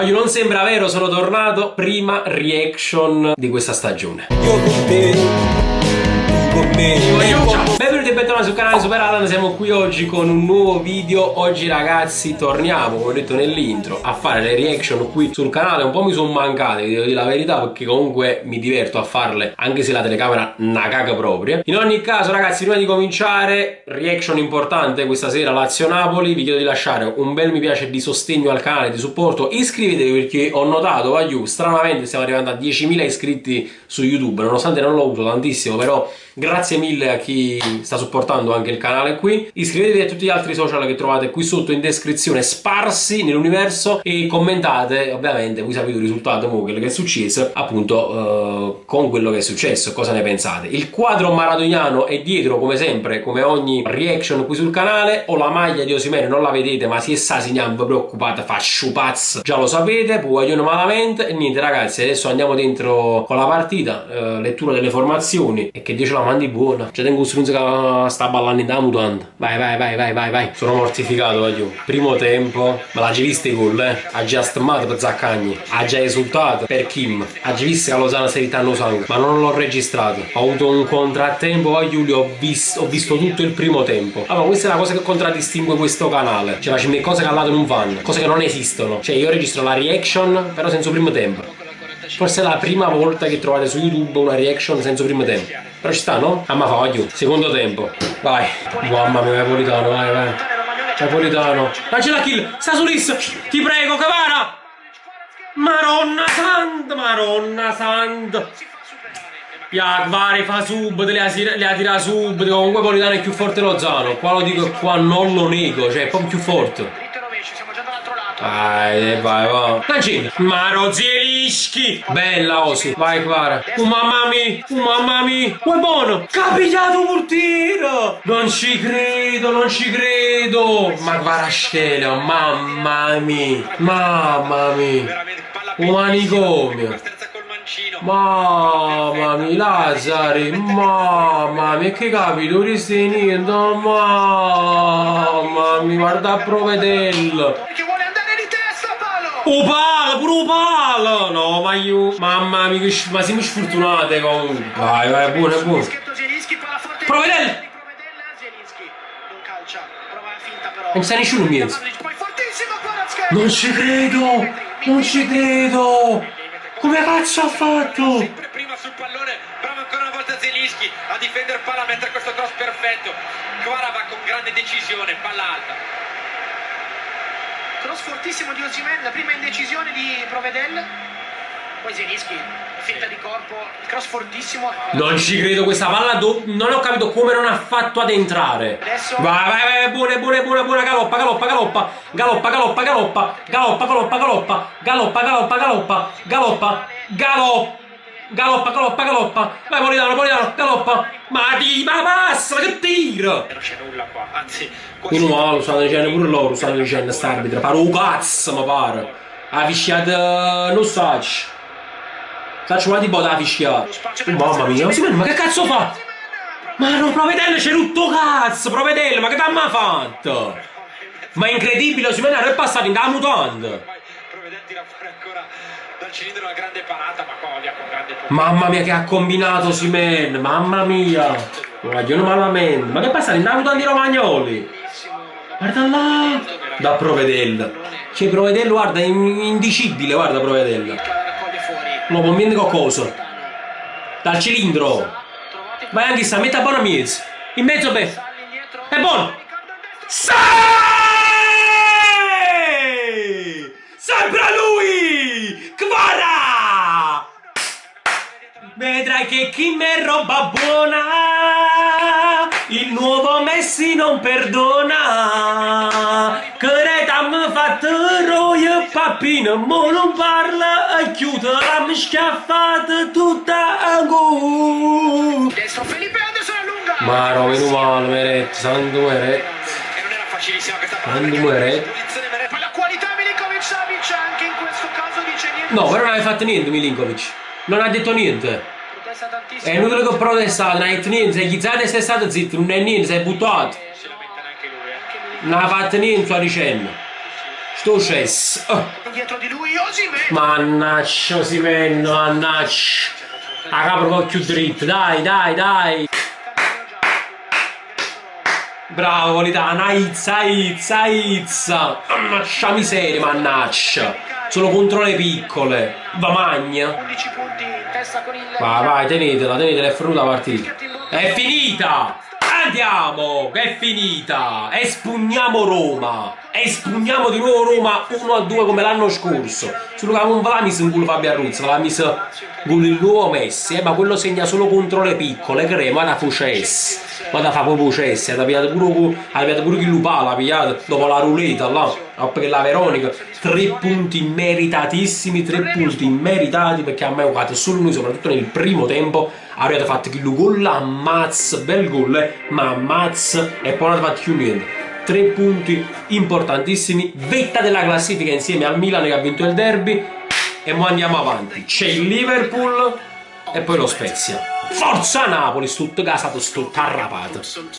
Io non sembra vero, sono tornato, prima reaction di questa stagione. Io con te, tu con me. Benvenuti e bentornati sul canale Super Alan, siamo qui oggi con un nuovo video. Oggi ragazzi torniamo, come ho detto nell'intro, a fare le reaction qui sul canale. Un po' mi sono mancate, vi devo dire la verità, perché comunque mi diverto a farle, anche se la telecamera una caga propria. In ogni caso ragazzi, prima di cominciare, reaction importante questa sera, Lazio-Napoli. Vi chiedo di lasciare un bel mi piace di sostegno al canale, di supporto. Iscrivetevi perché ho notato, stranamente stiamo arrivando a 10.000 iscritti su YouTube, nonostante non lo uso tantissimo, però grazie mille a chi sta supportando anche il canale qui. Iscrivetevi a tutti gli altri social che trovate qui sotto in descrizione, sparsi nell'universo, e commentate, ovviamente voi sapete il risultato, quello che è successo, appunto con quello che è successo, cosa ne pensate. Il quadro maradoniano è dietro come sempre, come ogni reaction qui sul canale. Ho la maglia di Osimhen, non la vedete ma si è sasi, non vi preoccupate, fa sciupazz, già lo sapete, poi io malamente. E niente ragazzi, adesso andiamo dentro con la partita, lettura delle formazioni, e che Dio ce la mandi buona. C'è tengo un stronzo che sta ballando in da mutanda. Vai. Sono mortificato, voglio. Primo tempo, ma l'ha già visto i gol, ha già stemmato per Zaccagni, ha già esultato per Kim, ha già visto che Lozano si ritanno sangue, ma non l'ho registrato. Ho avuto un contrattempo, poi Giulio, ho visto tutto il primo tempo. Allora, questa è la cosa che contraddistingue questo canale. Cioè, facciamo cose che al lato non vanno, cose che non esistono. Cioè, io registro la reaction, però senza primo tempo. Forse è la prima volta che trovate su YouTube una reaction senza primo tempo. Però ci sta, no? Ah, ma voglio. Secondo tempo. Vai. Mamma mia, Napolitano, vai. Napolitano. Ma c'è la kill. Sta su Lis. Ti prego, Cavara. Maronna santa. Vari fa sub, le ha tirato sub. Comunque Napolitano è più forte Lozano. Qua lo dico e qua non lo nego. Cioè è proprio più forte. Vai. Cancini. Maro Zielinski. Bella Osi. Vai Clara. Mamma mia. È buono. Capitato portiere. Non ci credo. Ma Kvaratskhelia. Mamma mia. Un manicomio. Mamma mia, Lazzari. Mamma mia, che capito? Sti niente. Mamma mia, guarda a Provedel. Pure un palo! No, ma io... Mamma mia, ma siamo sfortunati comunque. Vai, buono. Provedel! Non c'è nessuno in mezzo. Non ci credo! Come cazzo ha fatto? Prima sul pallone, bravo ancora una volta Zielinski a difendere palla, a mettere questo cross perfetto. Kvara va con grande decisione, palla alta. Cross fortissimo di Osimhen, la prima indecisione di Provedel, poi Zielinski, finta di corpo, il cross fortissimo. Non ci credo, questa palla non ho capito come non ha fatto ad entrare. Adesso... Vai, buona, galoppa. Vai Napolitano, galoppa. Ma passa, che tira! Non c'è nulla qua, anzi... Meno male, stanno dicendo pure loro, stanno dicendo st'arbitro. Pare un cazzo, mi pare. Ha fischiato... non saccio. Saccio ma tipo da fischiare. Mamma mia, ma che cazzo fa? Ma no, Provedel c'è tutto cazzo, Provedel, ma che t'ha mai fatto? Ma è incredibile, Osimhen è passato in da mutanda. Provedel tira fuori ancora dal cilindro una grande parata, ma qua via con grande potenza. Mamma mia che ha combinato Osimhen, mamma mia. Guarda, malamente. Ma che passa in da mutanda di Romagnoli? Guarda là. Da Provedel. Che Provedel, guarda, è indicibile, guarda Provedel. Lo può vendere qualcosa. Dal cilindro. Vai anche sta, metta buona mezzo. In mezzo beh. È buono. Sì! Sempre lui! Kvara! Vedrai che Kim è roba buona. Il nuovo Messi non perdona. Che m'ha fatto roia pappino, mo non parla e chiude la schiaffata tutta a go. Destro Felipe Anderson allunga. Ma no, meno male, Meret, santo Meret. E non era facilissima questa Santo Meret. Poi la qualità Milinkovic-Savic anche in questo caso dice niente. No, però non hai fatto niente Milinkovic. Non ha detto niente. Protesta tantissimo. È inutile che ho protestato, non hai detto niente, sei chizzato e sei stato zitto, non è niente, sei buttato. Si lamenta neanche lui, Non ha fatto niente, sto dicendo. Sto scesso. dietro di lui Osimhen. Mannaggia Osimhen, mannaggia. La capro con più dritto, dai, dai, dai. Bravo Politano, Izza, Izza, Izza. Mannaggia miseria, mannaggia. Solo contro le piccole. Va magna. 11 punti in testa con il Vai, tenetela, è finita la partita. È finita! Andiamo, che è finita! Espugniamo Roma! Espugniamo di nuovo Roma 1-2 come l'anno scorso. Solo che non va la mise in culo Fabio Arruzzo, va la mise con il nuovo Messi, ma quello segna solo contro le piccole, crema da Fucessi. Ma da fa proprio Cessi, ha pigliato pure chi Lupà, l'ha pigliato dopo la ruleta là, perché la Veronica, 3 punti meritatissimi, 3 punti immeritati, perché a me ho guardato solo lui, soprattutto nel primo tempo, avete fatto che gol, ammazza, bel gol, ma ammazza, e poi non avete fatto più niente. 3 punti importantissimi, vetta della classifica insieme al Milan che ha vinto il derby, e mo andiamo avanti. C'è il Liverpool e poi lo Spezia. Forza Napoli, sto casato, sto tarrapato.